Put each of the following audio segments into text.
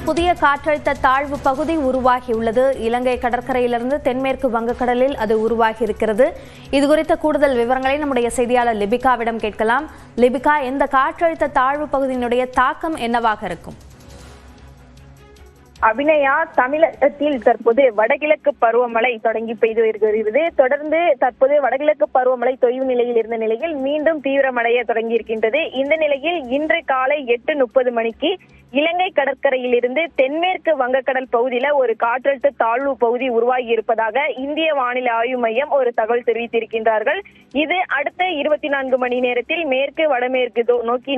புதிய காற்றழுத்த தாழ்வு பகுதி உருவாகியுள்ளது. இலங்கை கடற்கரையிலிருந்து தென்மேற்கு வங்கக்கடலில் அது உருவாகி இருக்கிறது. இதுகுறித்த கூடுதல் விவரங்களை நம்முடைய செய்தியாளர் லிபிகாவிடம் கேட்கலாம். லிபிகா, இந்த காற்றழுத்த தாழ்வு பகுதியினுடைய தாக்கம் என்னவாக இருக்கும்? அபிநயா, தமிழகத்தில் தற்போது வடகிழக்கு பருவமழை தொடங்கி பெய்து வருகிறது. தொடர்ந்து தற்போது வடகிழக்கு பருவமழை தொய்வு நிலையில் இருந்த நிலையில் மீண்டும் தீவிரமடைய தொடங்கி இருக்கின்றது. இந்த நிலையில் இன்று காலை 8:30 மணிக்கு இலங்கை கடற்கரையில் இருந்து தென்மேற்கு வங்கக்கடல் பகுதியில ஒரு காற்றழுத்த தாழ்வு பகுதி உருவாகி இருப்பதாக இந்திய வானிலை ஆய்வு மையம் ஒரு தகவல் தெரிவித்திருக்கின்றார்கள். இது அடுத்த 24 மணி நேரத்தில் மேற்கு வடமேற்கு நோக்கி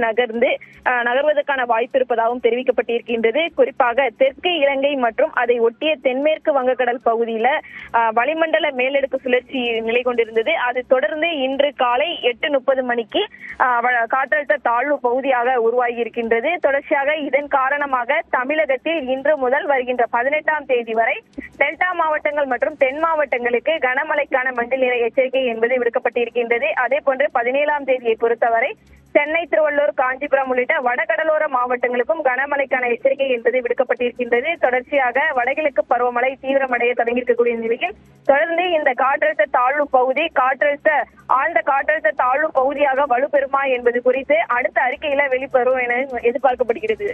நகர்வதற்கான வாய்ப்பு இருப்பதாகவும் தெரிவிக்கப்பட்டிருக்கின்றது. குறிப்பாக தெற்கு இலங்கை மற்றும் அதை ஒட்டிய தென்மேற்கு வங்கக்கடல் பகுதியில வளிமண்டல மேலடுக்கு சுழற்சி நிலை கொண்டிருந்தது. அது தொடர்ந்து இன்று காலை 8:30 மணிக்கு காற்றழுத்த தாழ்வு பகுதியாக உருவாகி இருக்கின்றது. தொடர்ச்சியாக இதன் காரணமாக தமிழகத்தில் இன்று முதல் வருகின்ற 18ஆம் தேதி வரை டெல்டா மாவட்டங்கள் மற்றும் தென் மாவட்டங்களுக்கு கனமழைக்கான மஞ்சள் நிற எச்சரிக்கை என்பது விடுக்கப்பட்டிருக்கின்றது. அதே போன்று 17ஆம் தேதியை பொறுத்தவரை சென்னை, திருவள்ளூர், காஞ்சிபுரம் உள்ளிட்ட வடகடலோர மாவட்டங்களுக்கும் கனமழைக்கான எச்சரிக்கை என்பது விடுக்கப்பட்டிருக்கின்றது. தொடர்ச்சியாக வடகிழக்கு பருவமழை தீவிரமடைய தொடங்கியிருக்கக்கூடிய நிலையில் தொடர்ந்து இந்த காற்றழுத்த தாழ்வு பகுதி ஆழ்ந்த காற்றழுத்த தாழ்வு பகுதியாக வலுப்பெறுமா என்பது குறித்து அடுத்த அறிக்கையில வெளிப்பெறும் என எதிர்பார்க்கப்படுகிறது.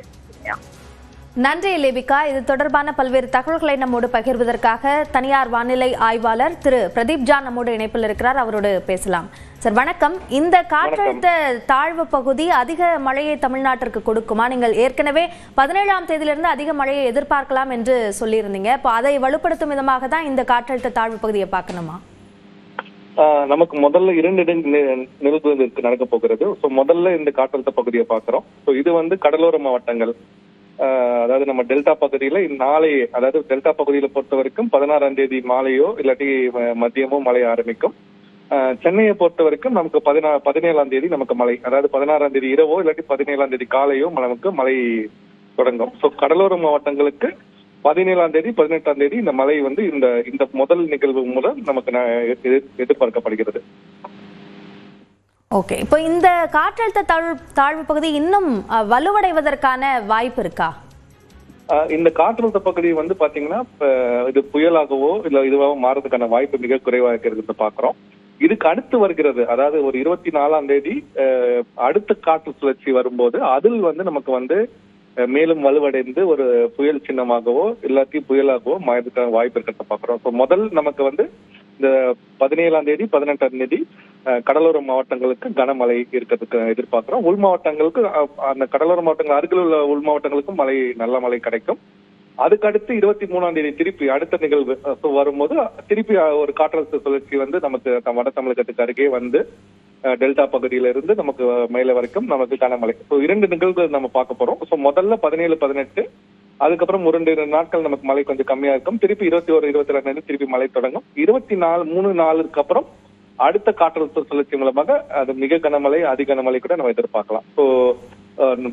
நன்றி லிபிகா. இது தொடர்பான பல்வேறு தகவல்களை நம்மோடு பகிர்வதற்காக தனியார் வானிலை ஆய்வாளர் திரு பிரதீப் ஜான் நம்மோடு இணைப்பில் இருக்கிறார். அவரோடு பேசலாம். சார் வணக்கம். இந்த காற்றழுத்த தாழ்வு பகுதி அதிக மழையை தமிழ்நாட்டிற்கு கொடுக்குமா? நீங்கள் ஏற்கனவே 17ஆம் தேதியிலிருந்து அதிக மழையை எதிர்பார்க்கலாம் என்று சொல்லியிருந்தீங்க. இப்போ அதை வலுப்படுத்தும் விதமாக தான் இந்த காற்றழுத்த தாழ்வு பகுதியை பார்க்கணுமா? நமக்கு முதல்ல 2 நிகழ்வு நடக்க போகிறது. முதல்ல இந்த காற்றழுத்த பகுதியை பார்க்கிறோம். இது கடலோர மாவட்டங்கள், அதாவது நம்ம டெல்டா பகுதியில நாளை, அதாவது டெல்டா பகுதியில பொறுத்த வரைக்கும் 16ஆம் தேதி மாலையோ இல்லாட்டி மதியமோ மழை ஆரம்பிக்கும். சென்னையை பொறுத்த வரைக்கும் நமக்கு 17ஆம் தேதி நமக்கு மழை, அதாவது 16ஆம் தேதி இரவோ இல்லாட்டி 17ஆம் தேதி காலையோ நமக்கு மழை தொடங்கும். கடலோர மாவட்டங்களுக்கு 17ஆம் தேதி 18ஆம் தேதி இந்த மழை இந்த முதல் நிகழ்வு மூலம் நமக்கு எதிர்பார்க்கப்படுகிறது. ஓகே, இப்போ இந்த காற்றழுத்த தாழ்வு பகுதி இன்னும் வலுவடைவதற்கான வாய்ப்பு இருக்கா? இந்த காற்றழுத்த பகுதி பாத்தீங்கன்னா இது புயலாகவோ இல்ல இதுவாகவோ மாறதுக்கான வாய்ப்பு மிக குறைவாக இருக்கிறது பாக்குறோம். இதுக்கு அடுத்து வருகிறது, அதாவது ஒரு 24ஆம் தேதி அடுத்த காற்று சுழற்சி வரும்போது அதில் நமக்கு மேலும் வலுவடைந்து ஒரு புயல் சின்னமாகவோ இல்லாட்டி புயலாகவோ மாறதுக்கான வாய்ப்பு இருக்கிறத பாக்குறோம். முதல் நமக்கு இந்த 17ஆம் தேதி 18ஆம் தேதி கடலோர மாவட்டங்களுக்கு கனமழை இருக்கிறதுக்கு எதிர்பார்க்கிறோம். உள் மாவட்டங்களுக்கு, அந்த கடலோர மாவட்டங்கள் அருகில் உள்ள உள் மாவட்டங்களுக்கும் நல்ல மழை கிடைக்கும். அதுக்கு அடுத்து 23ஆம் தேதி திருப்பி அடுத்த நிகழ்வு வரும்போது திருப்பி ஒரு காற்றழுத்த சுழற்சி நமக்கு வட தமிழகத்துக்கு அருகே டெல்டா பகுதியில இருந்து நமக்கு மேல வரைக்கும் நமக்கு கனமழை. 2 நிகழ்வுகள் நம்ம பார்க்க போறோம். முதல்ல 17, 18, அதுக்கப்புறம் 2 நாட்கள் நமக்கு மழை கொஞ்சம் கம்மியா இருக்கும். திருப்பி 21, 22 திருப்பி மழை தொடங்கும். 24, 3 நாளுக்கு அப்புறம் அடுத்த காற்றழுத்த சுழற்சி மூலமாக அது மிக கனமழை, அதி கனமழை கூட நம்ம எதிர்பார்க்கலாம்.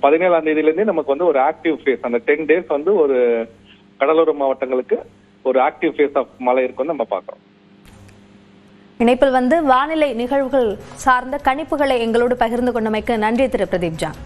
17ஆம் தேதியிலிருந்தே நமக்கு ஒரு ஆக்டிவ் ஃபேஸ், அந்த 10 டேஸ் ஒரு கடலோர மாவட்டங்களுக்கு ஒரு ஆக்டிவ் ஃபேஸ் ஆஃப் மழை இருக்குன்னு நம்ம பார்க்கிறோம். இணைப்பில் வானிலை நிகழ்வுகள் சார்ந்த கணிப்புகளை எங்களோடு பகிர்ந்து கொண்டமைக்கு நன்றி திரு பிரதீப் ஜான்.